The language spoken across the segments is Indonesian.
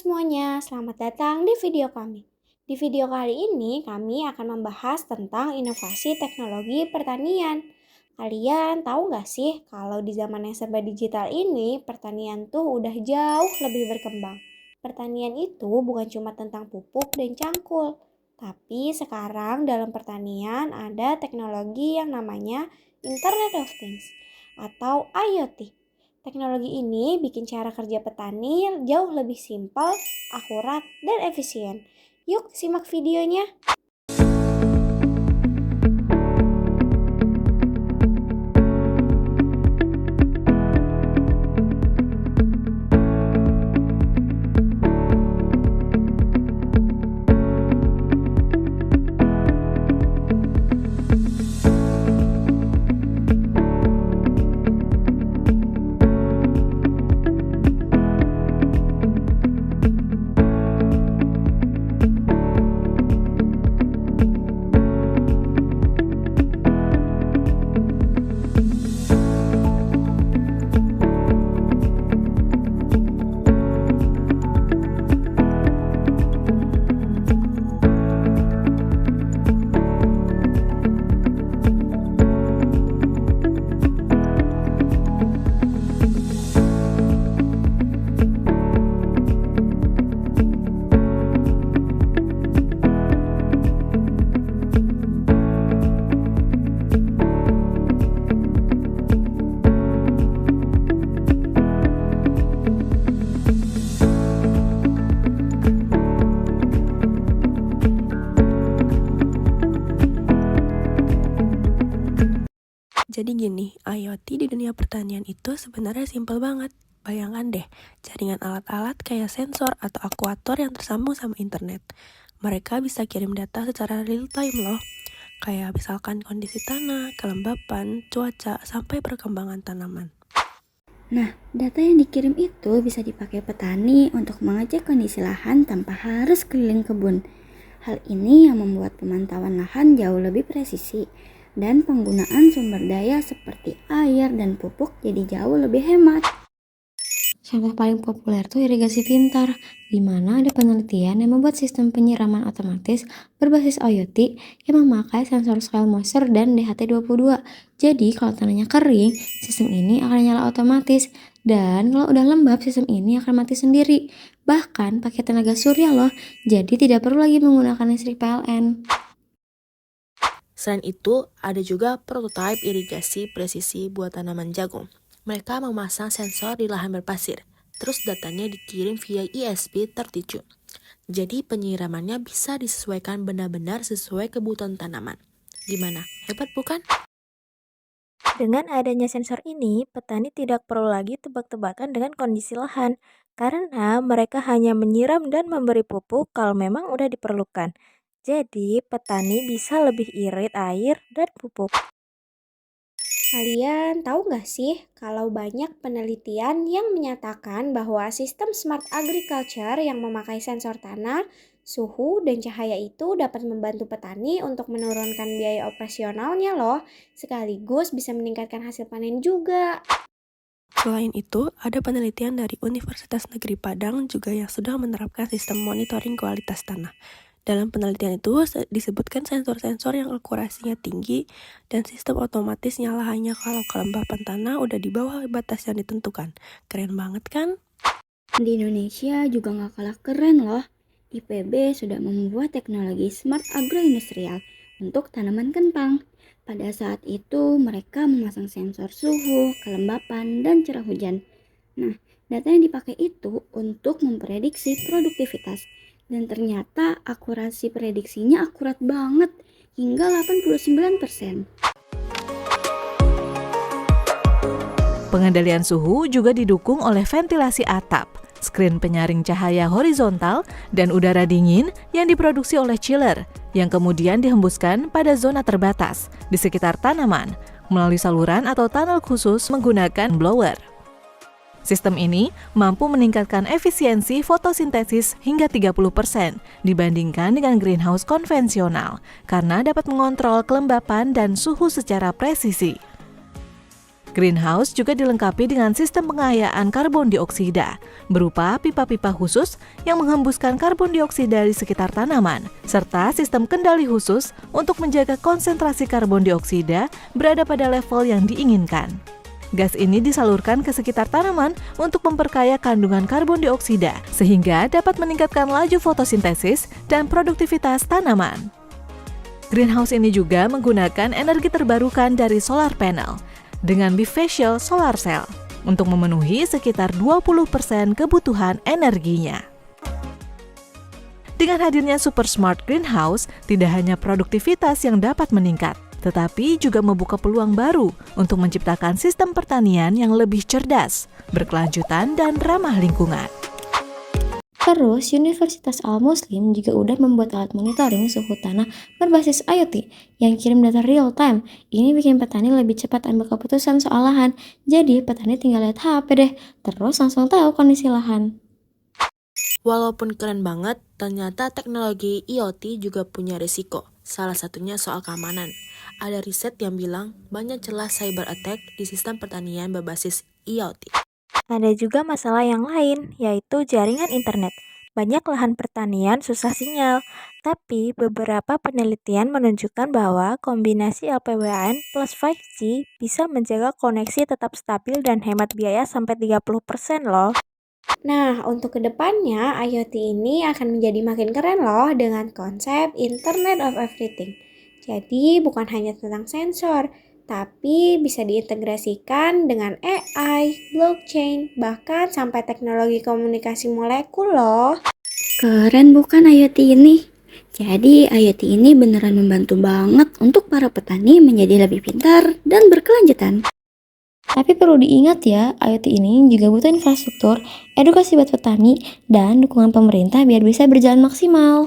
semuanya, selamat datang di video kami. Di video kali ini kami akan membahas tentang inovasi teknologi pertanian. Kalian tahu nggak sih kalau di zaman yang serba digital ini pertanian tuh udah jauh lebih berkembang. Pertanian itu bukan cuma tentang pupuk dan cangkul, tapi sekarang dalam pertanian ada teknologi yang namanya Internet of Things atau IoT. Teknologi ini bikin cara kerja petani jauh lebih simpel, akurat, dan efisien. Yuk simak videonya. Jadi gini, IoT di dunia pertanian itu sebenarnya simpel banget. Bayangkan deh, jaringan alat-alat kayak sensor atau akuator yang tersambung sama internet. Mereka bisa kirim data secara real time loh. Kayak misalkan kondisi tanah, kelembapan, cuaca, sampai perkembangan tanaman. Nah, data yang dikirim itu bisa dipakai petani untuk mengecek kondisi lahan tanpa harus keliling kebun. Hal ini yang membuat pemantauan lahan jauh lebih presisi dan penggunaan sumber daya seperti air dan pupuk jadi jauh lebih hemat. Contoh paling populer tuh irigasi pintar, di mana ada penelitian yang membuat sistem penyiraman otomatis berbasis IoT yang memakai sensor soil moisture dan DHT22. Jadi kalau tanahnya kering, sistem ini akan nyala otomatis. Dan kalau udah lembab, sistem ini akan mati sendiri. Bahkan pakai tenaga surya loh, jadi tidak perlu lagi menggunakan listrik PLN. Selain itu, ada juga prototipe irigasi presisi buat tanaman jagung. Mereka memasang sensor di lahan berpasir, terus datanya dikirim via ESP32. Jadi penyiramannya bisa disesuaikan benar-benar sesuai kebutuhan tanaman. Gimana? Hebat bukan? Dengan adanya sensor ini, petani tidak perlu lagi tebak-tebakan dengan kondisi lahan, karena mereka hanya menyiram dan memberi pupuk kalau memang udah diperlukan. Jadi, petani bisa lebih irit air dan pupuk. Kalian tahu nggak sih kalau banyak penelitian yang menyatakan bahwa sistem smart agriculture yang memakai sensor tanah, suhu, dan cahaya itu dapat membantu petani untuk menurunkan biaya operasionalnya loh, sekaligus bisa meningkatkan hasil panen juga. Selain itu, ada penelitian dari Universitas Negeri Padang juga yang sudah menerapkan sistem monitoring kualitas tanah. Dalam penelitian itu disebutkan sensor-sensor yang akurasinya tinggi dan sistem otomatis nyala hanya kalau kelembapan tanah udah di bawah batas yang ditentukan. Keren banget kan? Di Indonesia juga nggak kalah keren loh. IPB sudah membuat teknologi smart agroindustrial untuk tanaman kentang. Pada saat itu mereka memasang sensor suhu, kelembapan, dan curah hujan. Nah, data yang dipakai itu untuk memprediksi produktivitas. Dan ternyata akurasi prediksinya akurat banget, hingga 89%. Pengendalian suhu juga didukung oleh ventilasi atap, skrin penyaring cahaya horizontal, dan udara dingin yang diproduksi oleh chiller, yang kemudian dihembuskan pada zona terbatas di sekitar tanaman melalui saluran atau tunnel khusus menggunakan blower. Sistem ini mampu meningkatkan efisiensi fotosintesis hingga 30% dibandingkan dengan greenhouse konvensional karena dapat mengontrol kelembapan dan suhu secara presisi. Greenhouse juga dilengkapi dengan sistem pengayaan karbon dioksida berupa pipa-pipa khusus yang menghembuskan karbon dioksida di sekitar tanaman, serta sistem kendali khusus untuk menjaga konsentrasi karbon dioksida berada pada level yang diinginkan. Gas ini disalurkan ke sekitar tanaman untuk memperkaya kandungan karbon dioksida sehingga dapat meningkatkan laju fotosintesis dan produktivitas tanaman. Greenhouse ini juga menggunakan energi terbarukan dari solar panel dengan bifacial solar cell untuk memenuhi sekitar 20% kebutuhan energinya. Dengan hadirnya Super Smart Greenhouse, tidak hanya produktivitas yang dapat meningkat, tetapi juga membuka peluang baru untuk menciptakan sistem pertanian yang lebih cerdas, berkelanjutan, dan ramah lingkungan. Terus, Universitas Al-Muslim juga udah membuat alat monitoring suhu tanah berbasis IoT yang kirim data real time. Ini bikin petani lebih cepat ambil keputusan soal lahan. Jadi, petani tinggal lihat HP deh, terus langsung tahu kondisi lahan. Walaupun keren banget, ternyata teknologi IoT juga punya risiko. Salah satunya soal keamanan. Ada riset yang bilang banyak celah cyber attack di sistem pertanian berbasis IoT. Ada juga masalah yang lain, yaitu jaringan internet. Banyak lahan pertanian susah sinyal, tapi beberapa penelitian menunjukkan bahwa kombinasi LPWAN plus 5G bisa menjaga koneksi tetap stabil dan hemat biaya sampai 30% loh. Nah, untuk kedepannya, IoT ini akan menjadi makin keren loh dengan konsep Internet of Everything. Jadi, bukan hanya tentang sensor, tapi bisa diintegrasikan dengan AI, blockchain, bahkan sampai teknologi komunikasi molekul loh. Keren bukan IoT ini? Jadi IoT ini beneran membantu banget untuk para petani menjadi lebih pintar dan berkelanjutan. Tapi perlu diingat ya, IoT ini juga butuh infrastruktur, edukasi buat petani, dan dukungan pemerintah biar bisa berjalan maksimal.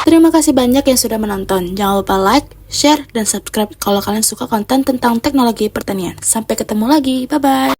Terima kasih banyak yang sudah menonton. Jangan lupa like, share, dan subscribe kalau kalian suka konten tentang teknologi pertanian. Sampai ketemu lagi. Bye-bye.